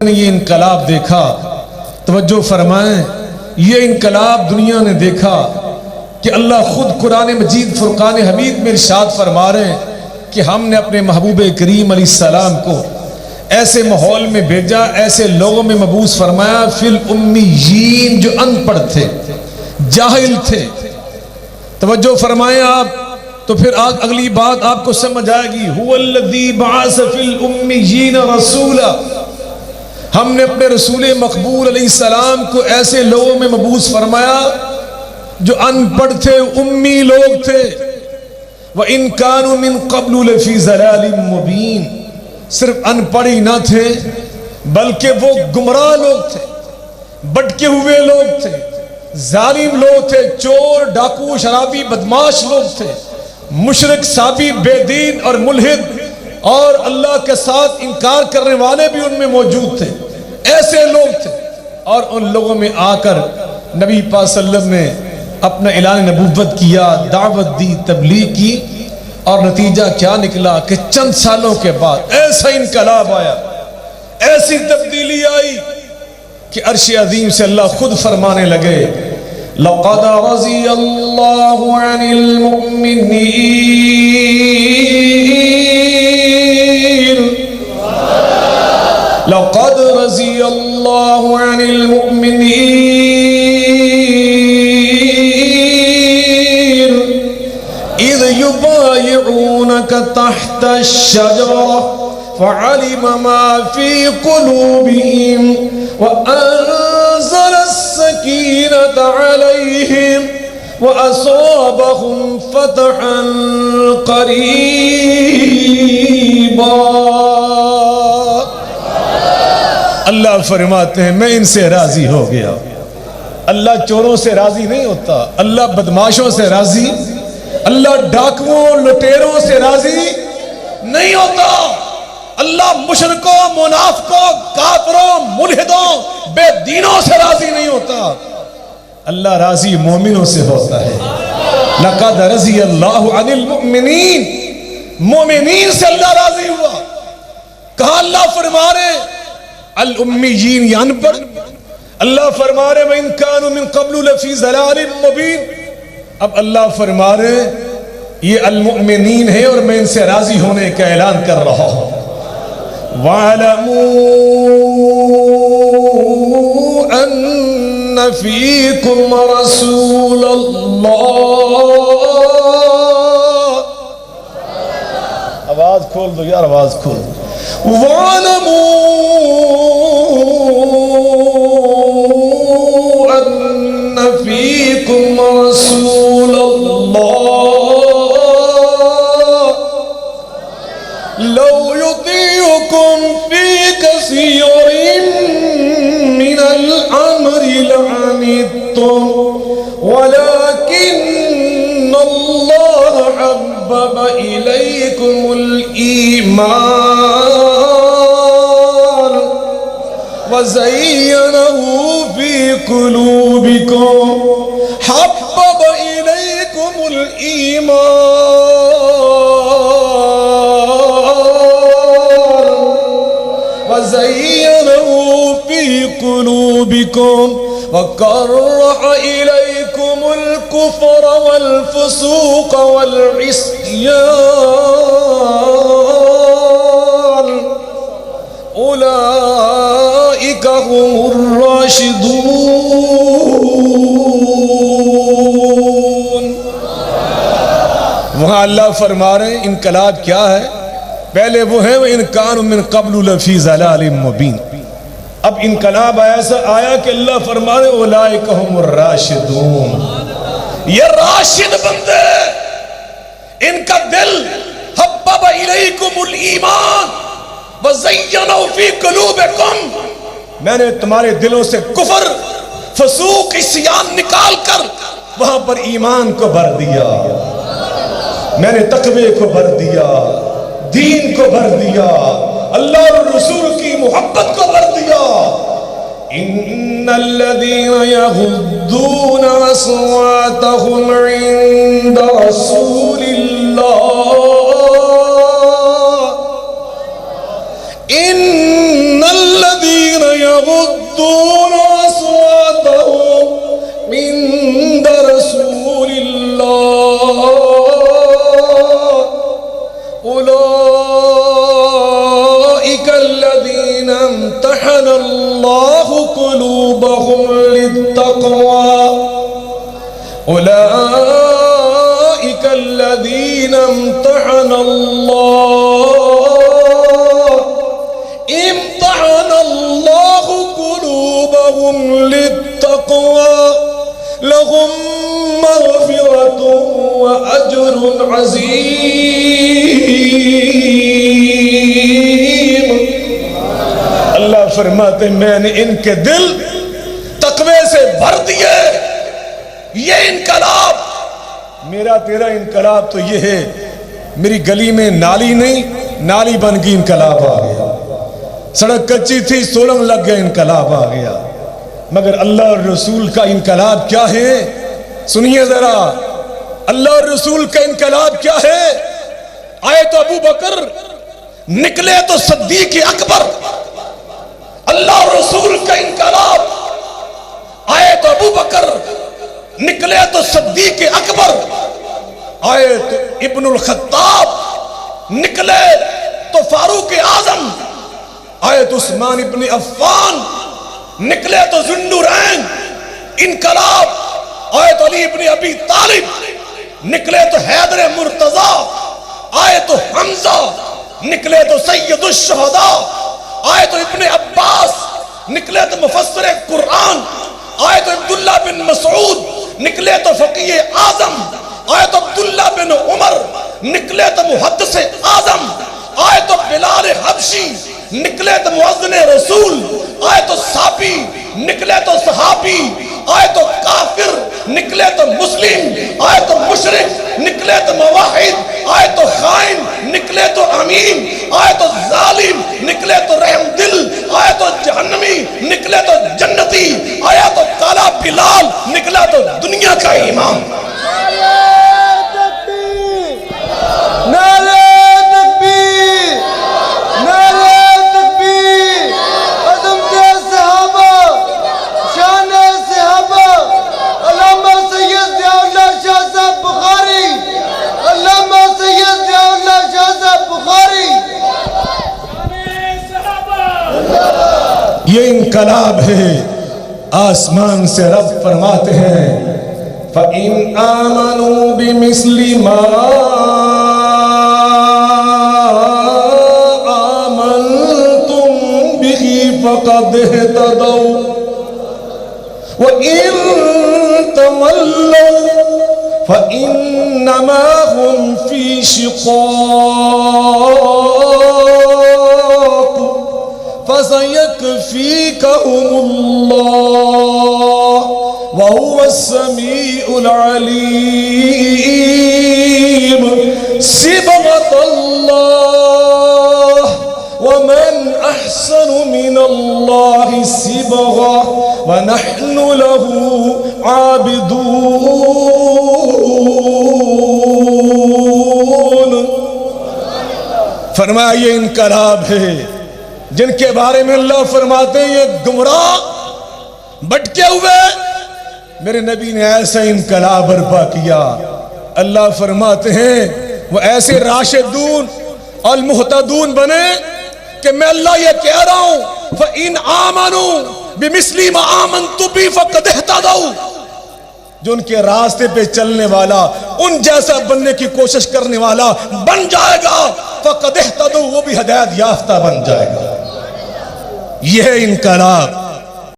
نے یہ انقلاب دیکھا، توجہ فرمائیں، یہ انقلاب دنیا نے دیکھا کہ اللہ خود قرآن مجید فرقان حمید میں ارشاد فرما رہے ہیں کہ ہم نے اپنے محبوب کریم علیہ السلام کو ایسے ماحول میں بھیجا، ایسے لوگوں میں مبعوث فرمایا فی الامیین، جو ان پڑھ تھے، جاہل تھے۔ توجہ فرمائیں آپ، تو پھر اگلی بات آپ کو سمجھ آئے گی، هو الذی بعث فی الامیین رسولا، ہم نے اپنے رسول مقبول علیہ السلام کو ایسے لوگوں میں مبعوث فرمایا جو ان پڑھ تھے، امی لوگ تھے۔ وَإِن كَانُوا مِن قَبْلُ لَفِي ضَلَالٍ مُبِينٍ، صرف ان پڑھ ہی نہ تھے بلکہ وہ گمراہ لوگ تھے، بٹکے ہوئے لوگ تھے، ظالم لوگ تھے، چور ڈاکو شرابی بدماش لوگ تھے، مشرک سابی بے دین اور ملحد اور اللہ کے ساتھ انکار کرنے والے بھی ان میں موجود تھے، ایسے لوگ تھے۔ اور ان لوگوں میں آ کر نبی پاک صلی اللہ علیہ وسلم نے اپنا اعلان نبوت کیا، دعوت دی، تبلیغ کی، اور نتیجہ کیا نکلا کہ چند سالوں کے بعد ایسا انقلاب آیا، ایسی تبدیلی آئی کہ عرش عظیم سے اللہ خود فرمانے لگے، لَقَدْ رَضِيَ اللَّهُ عَنِ الْمُؤْمِنِينَ، لَقَدْ رَضِيَ اللَّهُ عَنِ الْمُؤْمِنِينَ إِذْ يُبَايِعُونَكَ تَحْتَ الشَّجَرَةِ فَعَلِمَ مَا فِي قُلُوبِهِمْ وَأَنزَلَ السَّكِينَةَ عَلَيْهِمْ وَأَصَابَهُمْ فَتْحًا قَرِيبًا۔ اللہ فرماتے ہیں میں ان سے راضی ہو گیا۔ اللہ چوروں سے راضی نہیں ہوتا، اللہ بدماشوں سے راضی، اللہ ڈاکوؤں لٹیروں سے راضی نہیں ہوتا، اللہ مشرکوں منافقوں کافروں ملحدوں بے دینوں سے راضی نہیں ہوتا، اللہ راضی مومنوں سے ہوتا ہے۔ لقد رضی اللہ عن المؤمنین، مومنین سے اللہ راضی ہوا۔ کہاں اللہ فرما رہے الامیین یا ان پڑھ، اللہ فرما رہے وَإِن كَانُوا مِن قَبْلُ لَفِي ضَلَالٍ مُبِينٍ۔ اب اللہ فرما رہے یہ المؤمنین ہے اور میں ان سے راضی ہونے کا اعلان کر رہا ہوں۔ وَاعْلَمُوا أَنَّ فِيكُمْ رَسُولَ اللَّهِ، آواز کھول دو یار، آواز کھول دو۔ وَاعْلَمُوا أَنَّ فِيكُمْ رَسُولَ اللَّهِ لَوْ يُطِيعُكُمْ فِي كَثِيرٍ مِّنَ الْأَمْرِ لَعَنِتُّمْ وَلَكِنَّ اللَّهَ حَبَّبَ إِلَيْكُمُ الْإِيمَانَ وَزَيَّنَهُ فِي قُلُوبِكُمْ، حَبَّبَ إِلَيْكُمُ الْإِيمَانَ وَزَيَّنَهُ فِي قُلُوبِكُمْ وَكَرَّهَ إِلَيْكُمُ الْكُفْرَ وَالْفُسُوقَ وَالْعِصْيَانَ، أُولَئِكَ هُمُ الرَّاشِدُونَ۔ وہاں اللہ فرما رہے ہیں انقلاب کیا ہے؟ پہلے وہ ہیں وَإِن كَانُوا مِن قَبْلُ لَفِي ضَلَالٍ مُبِينٍ، اب انقلاب ایسا آیا کہ اللہ فرما رہے اولئک هم الراشدون، یہ راشد بندے، ان کا دل حبب الیکم الایمان وزینہ فی قلوبکم، میں نے تمہارے دلوں سے کفر فسوق عصیان نکال کر وہاں پر ایمان کو بھر دیا، میں نے تقوی کو بھر دیا، دین کو بھر دیا، اللہ اور رسول کی محبت کو بھر دیا۔ ان الذين يغضون اصواتهم عند رسول الله، ان الذين يخفضون أصواتهم عند رسول الله أولئك الذين امتحن الله قلوبهم للتقوى أولئك الذين امتحن الله قلوبهم للتقوى لهم مغفرة وأجر عظيم. اللہ فرماتے میں نے ان کے دل تقوی سے بھر دیے. یہ انقلاب میرا تیرا انقلاب تو یہ ہے، میری گلی میں نالی نہیں، نالی بن گئی، انقلاب آ گیا. سڑک کچی تھی، سولنگ لگ گیا، انقلاب آ گیا. مگر اللہ اور رسول کا انقلاب کیا ہے؟ سنیے ذرا، اللہ اور رسول کا انقلاب کیا ہے؟ آئے تو ابو بکر، نکلے تو صدیق اکبر. اللہ اور رسول کا انقلاب، آئے تو ابو بکر، نکلے تو صدیق اکبر. آئے تو ابن الخطاب، نکلے تو فاروق اعظم. آئے تو عثمان ابن عفان، نکلے تو ذوالنورین. انقلاب آئے تو علی ابن ابی طالب، نکلے تو حیدر مرتضی. آئے تو حمزہ، نکلے تو سید الشہداء. آئے تو ابن عباس، نکلے تو مفسر قرآن. آئے تو عبداللہ بن مسعود، نکلے تو فقیہ اعظم. آئے تو عبداللہ بن عمر، نکلے تو محدث اعظم. آئے تو بلال حبشی، نکلے تو مؤذن رسول. آئے تو صحابی، نکلے تو صحابی. آئے تو کافر، نکلے تو مسلم. آئے تو مشرک، نکلے تو موحد. آئے تو خائن، نکلے تو امین. آئے تو ظالم، نکلے تو رحم دل. آئے تو جہنمی، نکلے تو جنتی. آیا تو کالا بلال، نکلا تو دنیا کا امام. یہ انقلاب ہے. آسمان سے رب فرماتے ہیں فَإِنْ آمَنُوا بِمِثْلِ مَا آمَنْتُمْ بِهِ فَقَدْ اهْتَدَوْا وَإِنْ تَوَلَّوْا فَإِنَّمَا هُمْ فِي شِقَاقٍ فَسَيَكْفِيكَهُمُ اللَّهُ وَهُوَ السَّمِيعُ الْعَلِيمُ. صِبْغَةَ اللَّهِ وَمَنْ أَحْسَنُ مِنَ اللَّهِ صِبْغَةً وَنَحْنُ لَهُ عَابِدُونَ. فرمایا یہ انقلاب ہے جن کے بارے میں اللہ فرماتے ہیں یہ گمراہ بھٹکے ہوئے. میرے نبی نے ایسا انقلاب برپا کیا. اللہ فرماتے ہیں وہ ایسے راشدون اور محتدون بنے کہ میں اللہ یہ کہہ رہا ہوں فَإِنْ آمَنُوا بِمِثْلِ مَا آمَنْتُ بِهِ فَقَدْ اهْتَدَوْا. جو ان کے راستے پہ چلنے والا، ان جیسا بننے کی کوشش کرنے والا بن جائے گا فَقَدْ اهْتَدَوْا، وہ بھی ہدایت یافتہ بن جائے گا. یہ انقلاب